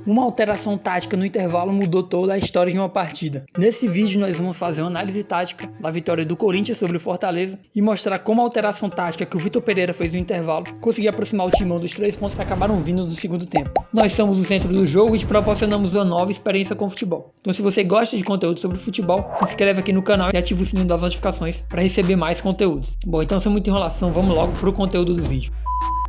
Uma alteração tática no intervalo mudou toda a história de uma partida. Nesse vídeo nós vamos fazer uma análise tática da vitória do Corinthians sobre o Fortaleza e mostrar como a alteração tática que o Vitor Pereira fez no intervalo conseguiu aproximar o timão dos 3 pontos que acabaram vindo do segundo tempo. Nós somos o centro do jogo e te proporcionamos uma nova experiência com o futebol. Então se você gosta de conteúdo sobre futebol, se inscreve aqui no canal e ativa o sininho das notificações para receber mais conteúdos. Bom, então sem muita enrolação, vamos logo para o conteúdo do vídeo.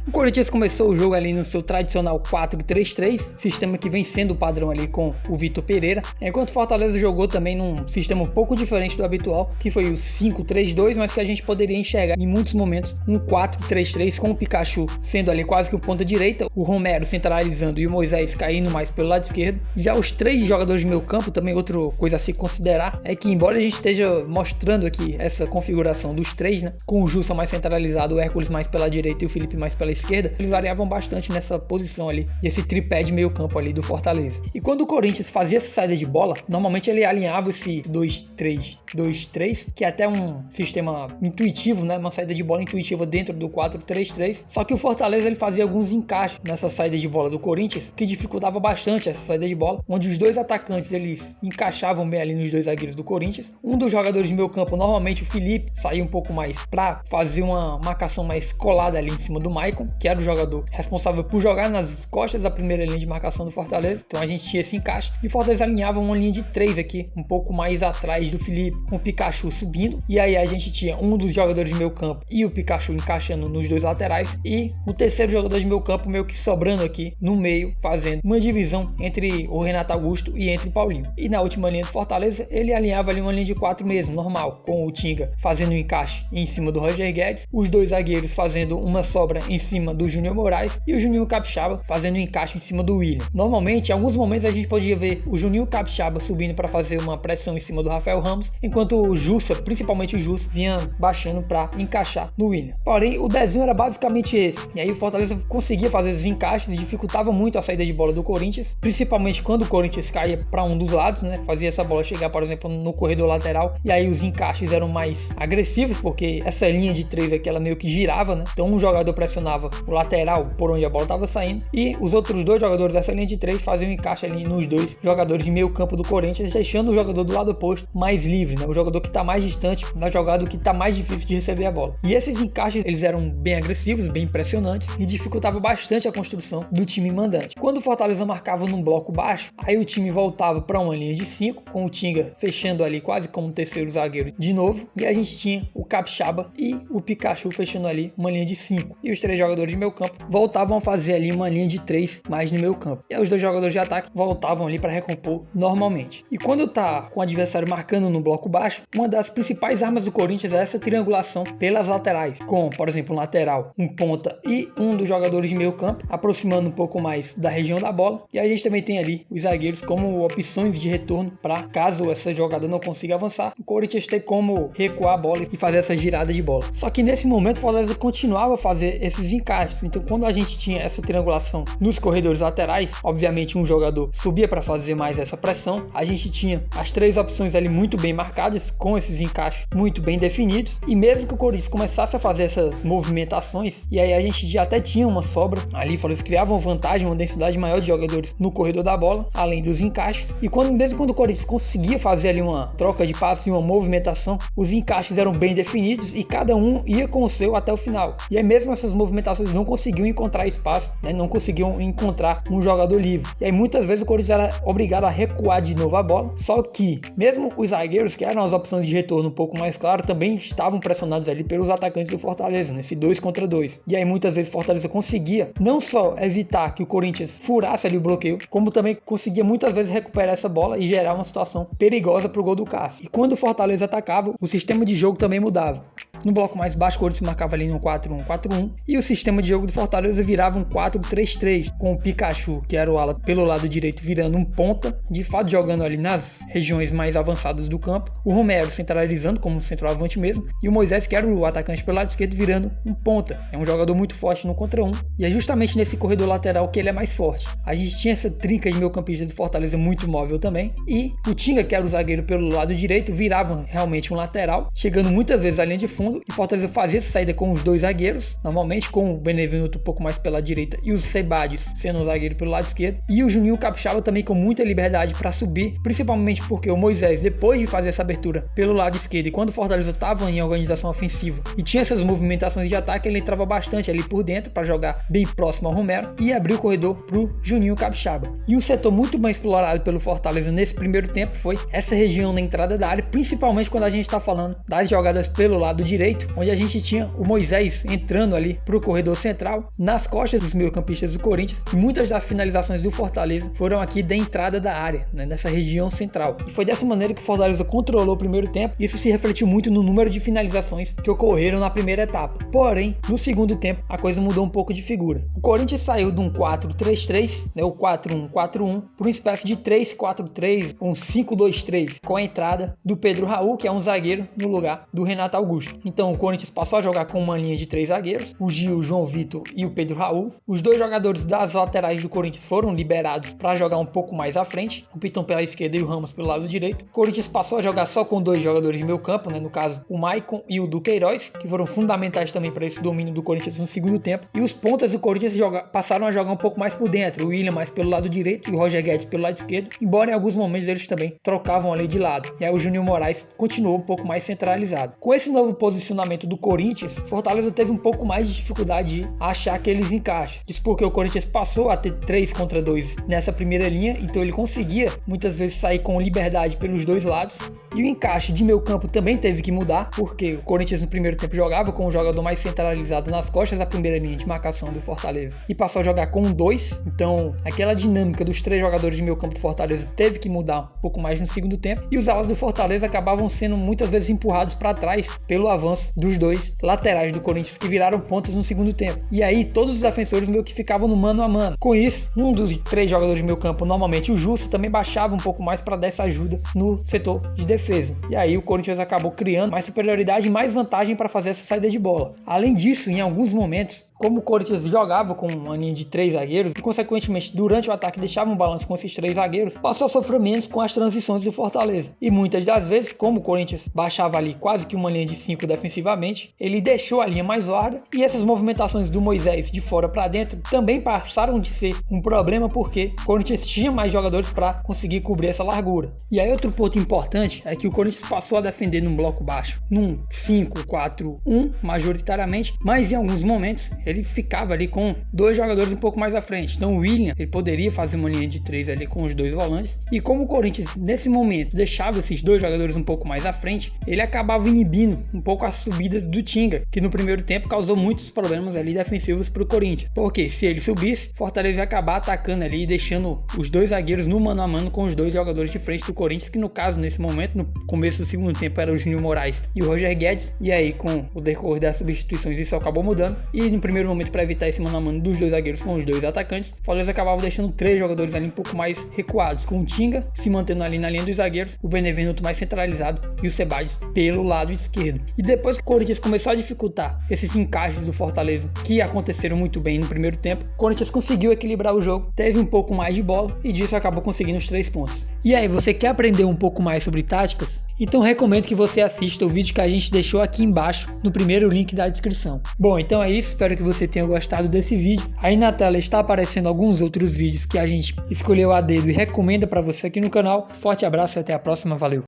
O Corinthians começou o jogo ali no seu tradicional 4-3-3, sistema que vem sendo o padrão ali com o Vitor Pereira, enquanto o Fortaleza jogou também num sistema um pouco diferente do habitual, que foi o 5-3-2, mas que a gente poderia enxergar em muitos momentos um 4-3-3 com o Pikachu sendo ali quase que o ponta direita, o Romero centralizando e o Moisés caindo mais pelo lado esquerdo. Já os 3 jogadores de meio campo, também outra coisa a se considerar, é que embora a gente esteja mostrando aqui essa configuração dos 3, né, com o Jussa mais centralizado, o Hércules mais pela direita e o Felipe mais pela esquerda, eles variavam bastante nessa posição ali, desse tripé de meio campo ali do Fortaleza. E quando o Corinthians fazia essa saída de bola, normalmente ele alinhava esse 2-3-2-3, que é até um sistema intuitivo, né? Uma saída de bola intuitiva dentro do 4-3-3, só que o Fortaleza ele fazia alguns encaixes nessa saída de bola do Corinthians, que dificultava bastante essa saída de bola, onde os 2 atacantes eles encaixavam bem ali nos 2 zagueiros do Corinthians. Um dos jogadores de meio campo, normalmente o Felipe, saía um pouco mais para fazer uma marcação mais colada ali em cima do Maicon, que era o jogador responsável por jogar nas costas da primeira linha de marcação do Fortaleza. Então a gente tinha esse encaixe e o Fortaleza alinhava uma linha de 3 aqui, um pouco mais atrás do Felipe, com o Pikachu subindo, e aí a gente tinha um dos jogadores de meio campo e o Pikachu encaixando nos 2 laterais e o terceiro jogador de meio campo meio que sobrando aqui no meio, fazendo uma divisão entre o Renato Augusto e entre o Paulinho. E na última linha do Fortaleza ele alinhava ali uma linha de 4 mesmo, normal, com o Tinga fazendo um encaixe em cima do Roger Guedes, os 2 zagueiros fazendo uma sobra em cima do Júnior Moraes e o Juninho Capixaba fazendo um encaixe em cima do William. Normalmente, em alguns momentos a gente podia ver o Juninho Capixaba subindo para fazer uma pressão em cima do Rafael Ramos, enquanto o Jussa, principalmente o Jussa, vinha baixando para encaixar no William. Porém, o desenho era basicamente esse. E aí o Fortaleza conseguia fazer esses encaixes e dificultava muito a saída de bola do Corinthians, principalmente quando o Corinthians caía para um dos lados, né? Fazia essa bola chegar, por exemplo, no corredor lateral, e aí os encaixes eram mais agressivos, porque essa linha de 3 aqui ela meio que girava, né? Então um jogador pressionava o lateral por onde a bola estava saindo e os outros 2 jogadores dessa linha de 3 faziam um encaixe ali nos 2 jogadores de meio campo do Corinthians, deixando o jogador do lado oposto mais livre, né? O jogador que está mais distante da jogada, que está mais difícil de receber a bola. E esses encaixes eles eram bem agressivos, bem impressionantes e dificultavam bastante a construção do time mandante. Quando o Fortaleza marcava num bloco baixo, aí o time voltava para uma linha de 5, com o Tinga fechando ali quase como terceiro zagueiro de novo, e a gente tinha o Capixaba e o Pikachu fechando ali uma linha de 5. E os 3 jogadores de meio campo voltavam a fazer ali uma linha de 3 mais no meio campo. E aí os 2 jogadores de ataque voltavam ali para recompor normalmente. E quando tá com o adversário marcando no bloco baixo, uma das principais armas do Corinthians é essa triangulação pelas laterais, com, por exemplo, um lateral, um ponta e um dos jogadores de meio campo, aproximando um pouco mais da região da bola. E a gente também tem ali os zagueiros como opções de retorno para caso essa jogada não consiga avançar, o Corinthians ter como recuar a bola e fazer essa girada de bola. Só que nesse momento o Fortaleza continuava a fazer esses encaixes. Então quando a gente tinha essa triangulação nos corredores laterais, obviamente um jogador subia para fazer mais essa pressão, a gente tinha as 3 opções ali muito bem marcadas, com esses encaixes muito bem definidos, e mesmo que o Corinthians começasse a fazer essas movimentações, e aí a gente já até tinha uma sobra ali, eles criavam uma vantagem, uma densidade maior de jogadores no corredor da bola, além dos encaixes, e mesmo quando o Corinthians conseguia fazer ali uma troca de passe e uma movimentação, os encaixes eram bem definidos e cada um ia com o seu até o final. E aí mesmo essas movimentações não conseguiam encontrar espaço, né? Não conseguiam encontrar um jogador livre. E aí muitas vezes o Corinthians era obrigado a recuar de novo a bola, só que mesmo os zagueiros, que eram as opções de retorno um pouco mais claro, também estavam pressionados ali pelos atacantes do Fortaleza, nesse 2 contra 2. E aí muitas vezes o Fortaleza conseguia não só evitar que o Corinthians furasse ali o bloqueio, como também conseguia muitas vezes recuperar essa bola e gerar uma situação perigosa para o gol do Cássio. E quando o Fortaleza atacava, o sistema de jogo também mudava. No bloco mais baixo, o Corinthians marcava ali no 4-1-4-1 e o sistema de jogo do Fortaleza virava um 4-3-3, com o Pikachu, que era o ala pelo lado direito, virando um ponta, de fato jogando ali nas regiões mais avançadas do campo, o Romero centralizando como centroavante mesmo, e o Moisés, que era o atacante pelo lado esquerdo, virando um ponta. É um jogador muito forte no contra 1, e é justamente nesse corredor lateral que ele é mais forte. A gente tinha essa trinca de meio-campista do Fortaleza muito móvel também, e o Tinga, que era o zagueiro pelo lado direito, virava realmente um lateral, chegando muitas vezes à linha de fundo, fundo e Fortaleza fazia essa saída com os dois zagueiros, normalmente com o Benevenuto um pouco mais pela direita e o Sebadios sendo um zagueiro pelo lado esquerdo, e o Juninho Capixaba também com muita liberdade para subir, principalmente porque o Moisés, depois de fazer essa abertura pelo lado esquerdo, e quando o Fortaleza estava em organização ofensiva e tinha essas movimentações de ataque, ele entrava bastante ali por dentro para jogar bem próximo ao Romero e abrir o corredor para o Juninho Capixaba. E um setor muito bem explorado pelo Fortaleza nesse primeiro tempo foi essa região da entrada da área, principalmente quando a gente está falando das jogadas pelo lado direito, onde a gente tinha o Moisés entrando ali para o corredor central, nas costas dos meio-campistas do Corinthians, e muitas das finalizações do Fortaleza foram aqui da entrada da área, né, nessa região central. E foi dessa maneira que o Fortaleza controlou o primeiro tempo. Isso se refletiu muito no número de finalizações que ocorreram na primeira etapa. Porém, no segundo tempo, a coisa mudou um pouco de figura. O Corinthians saiu de um 4-3-3, né, o 4-1-4-1, para uma espécie de 3-4-3, um 5-2-3, com a entrada do Pedro Raul, que é um zagueiro, no lugar do Renato Augusto. Então o Corinthians passou a jogar com uma linha de 3 zagueiros, o Gil, o João Vitor e o Pedro Raul. Os dois jogadores das laterais do Corinthians foram liberados para jogar um pouco mais à frente, o Piton pela esquerda e o Ramos pelo lado direito. O Corinthians passou a jogar só com dois jogadores de meio campo, né, no caso o Maicon e o Duqueiroz, que foram fundamentais também para esse domínio do Corinthians no segundo tempo. E os pontas do Corinthians passaram a jogar um pouco mais por dentro, o William mais pelo lado direito e o Roger Guedes pelo lado esquerdo, embora em alguns momentos eles também trocavam ali de lado. E aí o Júnior Moraes continuou um pouco mais centralizado. Com esse novo posicionamento do Corinthians, Fortaleza teve um pouco mais de dificuldade de achar aqueles encaixes. Isso porque o Corinthians passou a ter 3 contra 2 nessa primeira linha, então ele conseguia muitas vezes sair com liberdade pelos dois lados. E o encaixe de meio campo também teve que mudar, porque o Corinthians no primeiro tempo jogava com o jogador mais centralizado nas costas da primeira linha de marcação do Fortaleza e passou a jogar com 2, então aquela dinâmica dos 3 jogadores de meio campo do Fortaleza teve que mudar um pouco mais no segundo tempo, e os alas do Fortaleza acabavam sendo muitas vezes empurrados para trás pelo avanço dos dois laterais do Corinthians, que viraram pontas no segundo tempo. E aí todos os defensores meio que ficavam no mano a mano. Com isso, um dos 3 jogadores de meio campo, normalmente o Justo, também baixava um pouco mais para dar essa ajuda no setor de defesa. E aí o Corinthians acabou criando mais superioridade e mais vantagem para fazer essa saída de bola. Além disso, em alguns momentos, como o Corinthians jogava com uma linha de 3 zagueiros e, consequentemente, durante o ataque deixava um balanço com esses 3 zagueiros, passou a sofrer menos com as transições do Fortaleza. E muitas das vezes, como o Corinthians baixava ali quase que uma linha de 5 defensivamente, ele deixou a linha mais larga, e essas movimentações do Moisés de fora para dentro também passaram de ser um problema, porque o Corinthians tinha mais jogadores para conseguir cobrir essa largura. E aí outro ponto importante é que o Corinthians passou a defender num bloco baixo, num 5-4-1 majoritariamente, mas em alguns momentos ele ficava ali com 2 jogadores um pouco mais à frente. Então o William, ele poderia fazer uma linha de 3 ali com os 2 volantes, e como o Corinthians nesse momento deixava esses 2 jogadores um pouco mais à frente, ele acabava inibindo um pouco as subidas do Tinga, que no primeiro tempo causou muitos problemas ali defensivos para o Corinthians, porque se ele subisse, Fortaleza ia acabar atacando ali e deixando os 2 zagueiros no mano a mano com os 2 jogadores de frente do Corinthians, que no caso, nesse momento, no começo do segundo tempo, era o Júnior Moraes e o Roger Guedes. E aí com o decorrer das substituições isso acabou mudando, e no primeiro momento, para evitar esse mano a mano dos 2 zagueiros com os 2 atacantes, Fortaleza acabava deixando 3 jogadores ali um pouco mais recuados, com o Tinga se mantendo ali na linha dos zagueiros, o Benevenuto mais centralizado e o Sebadios pelo lado esquerdo. E depois que o Corinthians começou a dificultar esses encaixes do Fortaleza, que aconteceram muito bem no primeiro tempo, o Corinthians conseguiu equilibrar o jogo, teve um pouco mais de bola e disso acabou conseguindo os 3 pontos. E aí, você quer aprender um pouco mais sobre táticas? Então recomendo que você assista o vídeo que a gente deixou aqui embaixo no primeiro link da descrição. Bom, então é isso, espero que você tenha gostado desse vídeo. Aí na tela está aparecendo alguns outros vídeos que a gente escolheu a dedo e recomenda para você aqui no canal. Forte abraço e até a próxima, valeu!